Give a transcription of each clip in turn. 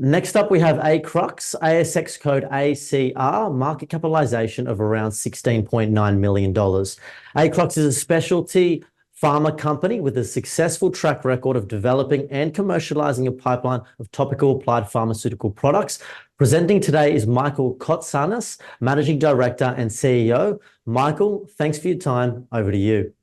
Next up, we have Acrux, ASX code ACR, market capitalization of around $16.9 million. Acrux is a specialty pharma company with a successful track record of developing and commercializing a pipeline of topical applied pharmaceutical products. Presenting today is Michael Kotsanis, Managing Director and CEO. Michael, thanks for your time. Over to you.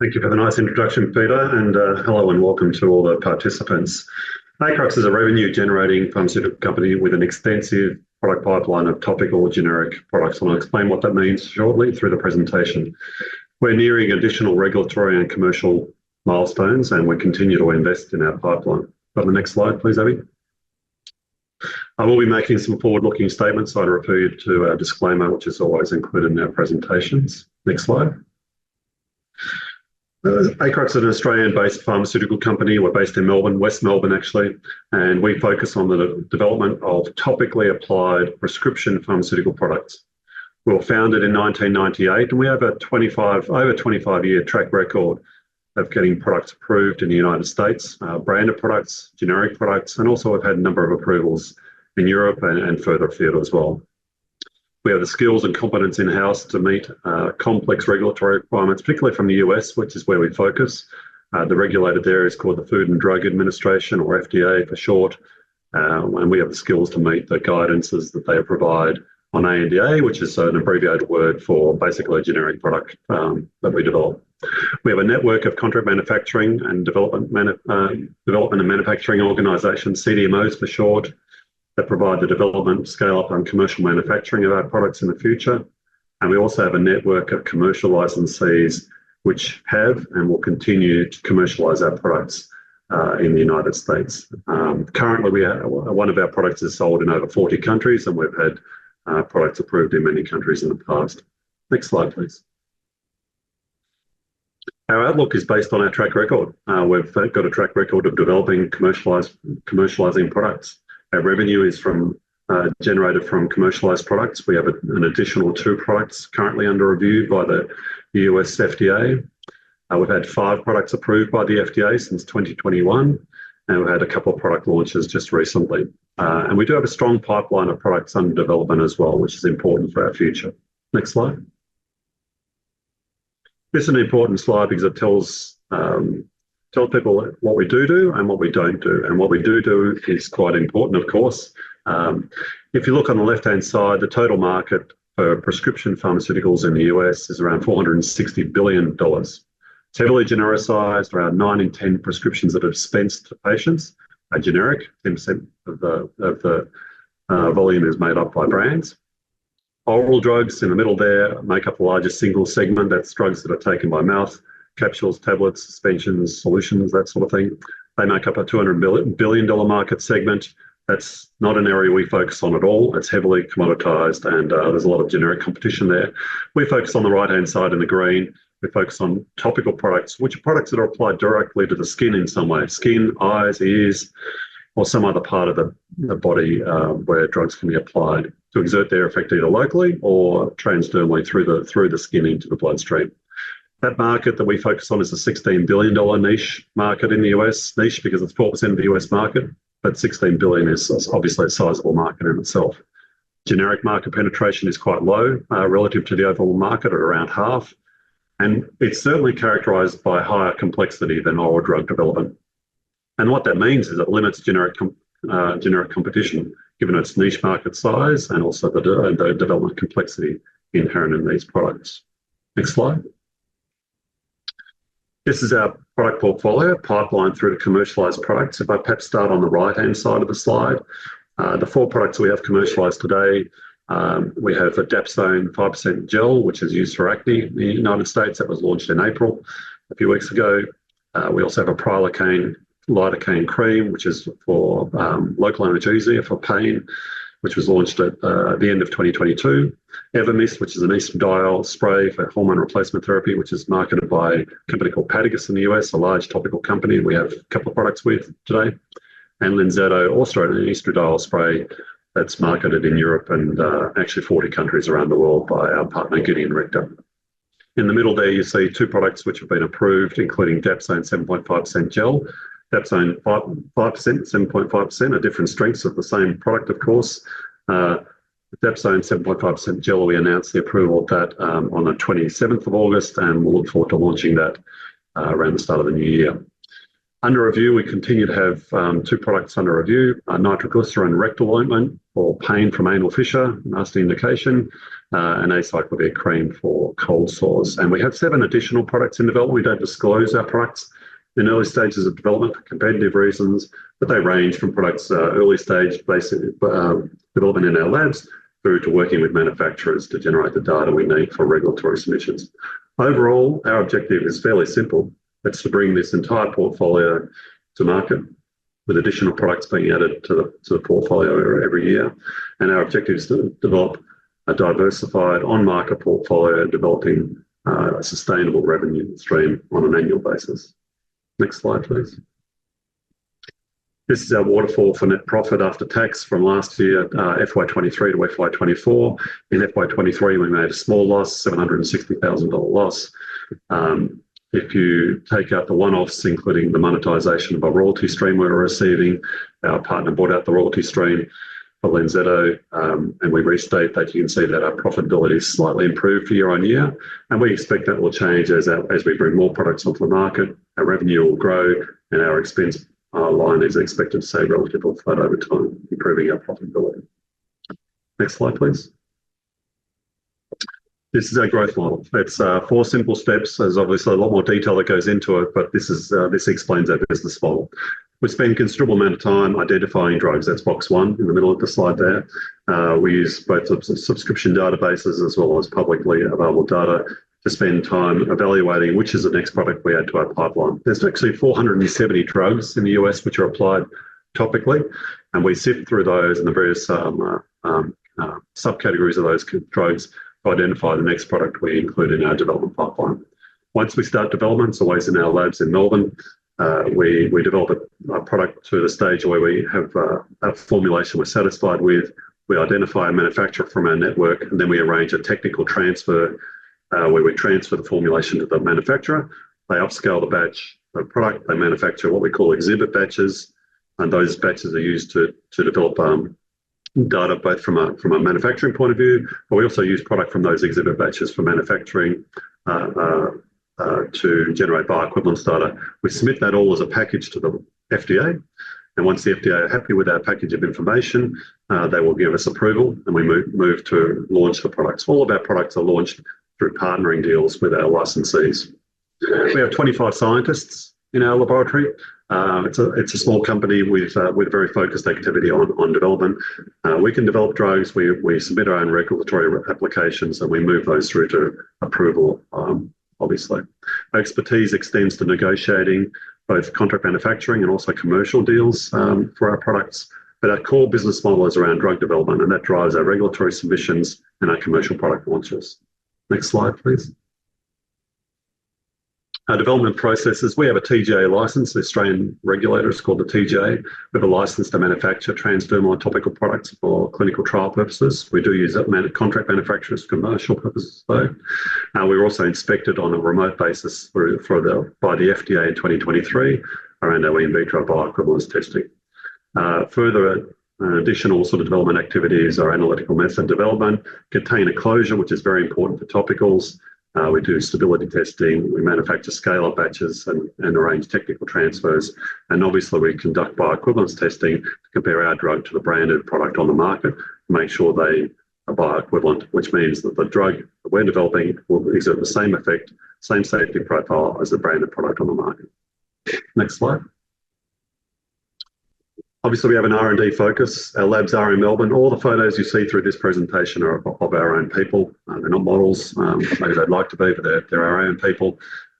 Thank you for the nice introduction, Peter, and hello and welcome to all the participants. Acrux is a revenue-generating pharmaceutical company with an extensive product pipeline of topical generic products, and I'll explain what that means shortly through the presentation. We're nearing additional regulatory and commercial milestones, and we continue to invest in our pipeline. Go to the next slide, please, Abby. I will be making some forward-looking statements, so I'd refer you to our disclaimer, which is always included in our presentations. Next slide. Acrux is an Australian-based pharmaceutical company. We're based in Melbourne, West Melbourne actually, and we focus on the development of topically applied prescription pharmaceutical products. We were founded in 1998, and we have a over 25-year track record of getting products approved in the United States, branded products, generic products, and also we've had a number of approvals in Europe and further afield as well. We have the skills and competence in-house to meet complex regulatory requirements, particularly from the US, which is where we focus. The regulator there is called the Food and Drug Administration, or FDA for short, and we have the skills to meet the guidances that they provide on ANDA, which is an abbreviated word for basically a generic product that we develop. We have a network of contract manufacturing and development and manufacturing organisations, CDMOs for short, that provide the development, scale-up and commercial manufacturing of our products in the future. And we also have a network of commercial licensees which have and will continue to commercialise our products in the United States. Currently, one of our products is sold in over 40 countries, and we've had products approved in many countries in the past. Next slide, please. Our outlook is based on our track record. We've got a track record of developing, commercialising products. Our revenue is generated from commercialised products. We have an additional 2 products currently under review by the US FDA. We've had 5 products approved by the FDA since 2021, and we've had a couple of product launches just recently. And we do have a strong pipeline of products under development as well, which is important for our future. Next slide. This is an important slide because it tells people what we do and what we don't do. And what we do is quite important, of course. If you look on the left-hand side, the total market for prescription pharmaceuticals in the US is around $460 billion. It's heavily genericized. Around 9 in 10 prescriptions that are dispensed to patients are generic. 10% of the volume is made up by brands. Oral drugs in the middle there make up the largest single segment. That's drugs that are taken by mouth. Capsules, tablets, suspensions, solutions, that sort of thing. They make up a $200 billion market segment. That's not an area we focus on at all. It's heavily commoditized, and there's a lot of generic competition there. We focus on the right-hand side in the green. We focus on topical products, which are products that are applied directly to the skin in some way. Skin, eyes, ears, or some other part of the body where drugs can be applied to exert their effect either locally or transdermally through the skin into the bloodstream. That market that we focus on is a $16 billion niche market in the US. Niche because it's 4% of the US market, but $16 billion is obviously a sizable market in itself. Generic market penetration is quite low relative to the overall market at around half. And it's certainly characterised by higher complexity than oral drug development. And what that means is it limits generic competition, given its niche market size and also the development complexity inherent in these products. Next slide. This is our product portfolio, pipeline through to commercialised products. If I perhaps start on the right-hand side of the slide, the 4 products we have commercialised today, we have a Dapsone 5% gel, which is used for acne in the United States. That was launched in April a few weeks ago. We also have a Prilocaine lidocaine cream, which is for local analgesia for pain, which was launched at the end of 2022. Evermist, which is an estradiol spray for hormone replacement therapy, which is marketed by a company called Patagus in the US, a large topical company we have a couple of products with today. And Linzetto, also an estradiol spray that's marketed in Europe and actually 40 countries around the world by our partner Gideon Richter. In the middle there, you see 2 products which have been approved, including Dapsone 7.5% gel Dapsone 5%, 7.5% are different strengths of the same product, of course. Dapsone 7.5% gel, we announced the approval of that on the 27th of August, and we'll look forward to launching that around the start of the new year. Under review, we continue to have 2 products under review, nitroglycerin rectal ointment for pain from anal fissure, nasty indication, and acyclovir cream for cold sores. And we have 7 additional products in development. We don't disclose our products in early stages of development for competitive reasons, but they range from products early stage basic development in our labs through to working with manufacturers to generate the data we need for regulatory submissions. Overall, our objective is fairly simple. It's to bring this entire portfolio to market with additional products being added to the portfolio every year. And our objective is to develop a diversified on-market portfolio, developing a sustainable revenue stream on an annual basis. Next slide, please. This is our waterfall for net profit after tax from last year, FY23 to FY24. In FY23, we made a small loss, $760,000 loss. If you take out the one-offs, including the monetisation of a royalty stream we were receiving, our partner bought out the royalty stream for Lenzetto, and we restate that, you can see that our profitability is slightly improved year on year. And we expect that will change as we bring more products onto the market. Our revenue will grow, and our expense line is expected to stay relatively flat over time, improving our profitability. Next slide, please. This is our growth model. It's 4 simple steps. There's obviously a lot more detail that goes into it, but this explains our business model. We spend a considerable amount of time identifying drugs. That's box 1 in the middle of the slide there. We use both subscription databases as well as publicly available data to spend time evaluating which is the next product we add to our pipeline. There's actually 470 drugs in the US which are applied topically, and we sift through those and the various subcategories of those drugs to identify the next product we include in our development pipeline. Once we start development, it's always in our labs in Melbourne. We develop a product to the stage where we have a formulation we're satisfied with. We identify a manufacturer from our network, and then we arrange a technical transfer where we transfer the formulation to the manufacturer. They upscale the batch of product. They manufacture what we call exhibit batches, and those batches are used to develop data both from a manufacturing point of view, but we also use product from those exhibit batches for manufacturing to generate bioequivalence data. We submit that all as a package to the FDA, and once the FDA are happy with our package of information, they will give us approval, and we move to launch the products. All of our products are launched through partnering deals with our licensees. We have 25 scientists in our laboratory. It's a small company with very focused activity on development. We can develop drugs. We submit our own regulatory applications, and we move those through to approval, obviously. Our expertise extends to negotiating both contract manufacturing and also commercial deals for our products. But our core business model is around drug development, and that drives our regulatory submissions and our commercial product launches. Next slide, please. Our development processes, we have a TGA license. The Australian regulator is called the TGA. We have a license to manufacture transdermal and topical products for clinical trial purposes. We do use contract manufacturers for commercial purposes, though. We were also inspected on a remote basis by the FDA in 2023 around our in vitro bioequivalence testing. Further additional sort of development activities are analytical method development, container closure, which is very important for topicals. We do stability testing, we manufacture scale-up batches and arrange technical transfers. And obviously we conduct bioequivalence testing to compare our drug to the branded product on the market to make sure they are bioequivalent, which means that the drug that we're developing will exert the same effect, same safety profile as the branded product on the market. Next slide. Obviously, we have an R&D focus. Our labs are in Melbourne. All the photos you see through this presentation are of our own people. They're not models. Maybe they'd like to be, but they're our own people.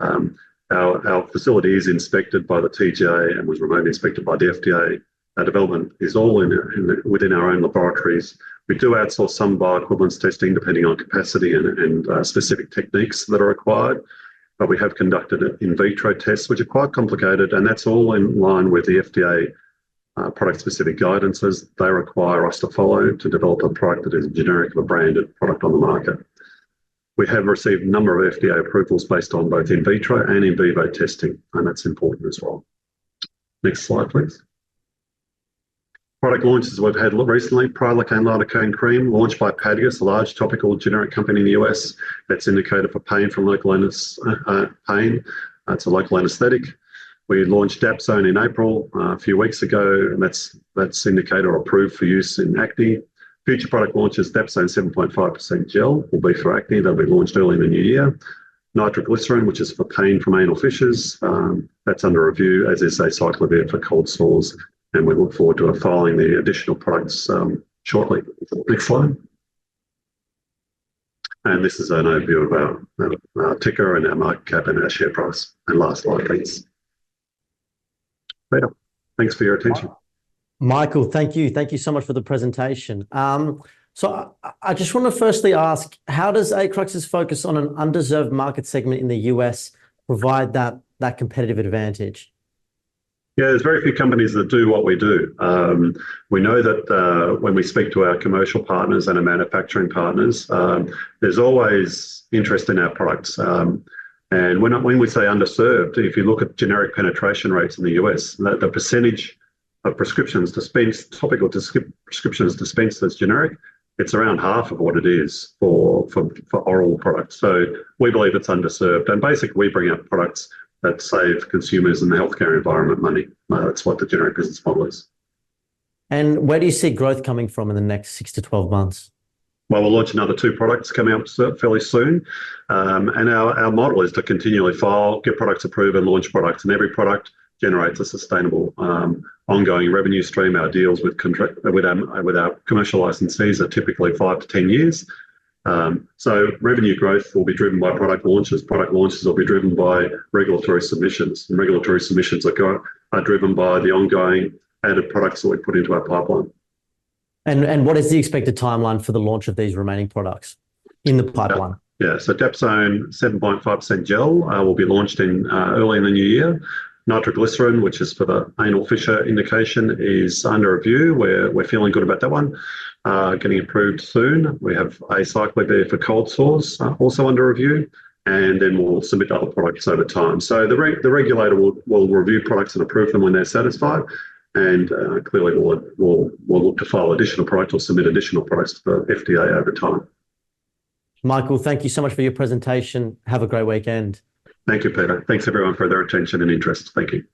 Our facility is inspected by the TGA and was remotely inspected by the FDA. Our development is all within our own laboratories. We do outsource some bioequivalence testing depending on capacity and specific techniques that are required. But we have conducted in vitro tests, which are quite complicated, and that's all in line with the FDA product-specific guidances they require us to follow to develop a product that is generic of a branded product on the market. We have received a number of FDA approvals based on both in vitro and in vivo testing, and that's important as well. Next slide, please. Product launches we've had recently: Prilocaine lidocaine cream, launched by Padius, a large topical generic company in the US that's indicated for pain from local pain. It's a local anaesthetic. We launched Dapsone in April a few weeks ago, and that's indicated or approved for use in acne. Future product launches: Dapsone 7.5% gel will be for acne. They'll be launched early in the new year. Nitroglycerin, which is for pain from anal fissures, that's under review, as is acyclovir for cold sores. And we look forward to filing the additional products shortly. Next slide. And this is an overview of our ticker and our market cap and our share price. And last slide, please. Peter, thanks for your attention. Michael, thank you. Thank you so much for the presentation. So I just want to firstly ask, how does Acrux's focus on an underserved market segment in the US provide that competitive advantage? Yeah, there's very few companies that do what we do. We know that when we speak to our commercial partners and our manufacturing partners, there's always interest in our products. And when we say underserved, if you look at generic penetration rates in the US, the percentage of prescriptions dispensed, topical prescriptions dispensed as generic, it's around half of what it is for oral products. So we believe it's underserved. And basically, we bring out products that save consumers and the healthcare environment money. That's what the generic business model is. And where do you see growth coming from in the next 6 to 12 months? Well, we'll launch another 2 products coming up fairly soon. And our model is to continually file, get products approved and launch products. And every product generates a sustainable ongoing revenue stream. Our deals with our commercial licensees are typically 5 to 10 years. So revenue growth will be driven by product launches. Product launches will be driven by regulatory submissions. And regulatory submissions are driven by the ongoing added products that we put into our pipeline. And what is the expected timeline for the launch of these remaining products in the pipeline? Yeah, so Dapsone 7.5% gel will be launched early in the new year. Nitroglycerin, which is for the anal fissure indication, is under review. We're feeling good about that one. Getting approved soon. We have acyclovir for cold sores, also under review, and then we'll submit other products over time. So the regulator will review products and approve them when they're satisfied, and clearly we'll look to file additional products or submit additional products to the FDA over time. Michael, thank you so much for your presentation. Have a great weekend. Thank you, Peter. Thanks everyone for their attention and interest. Thank you.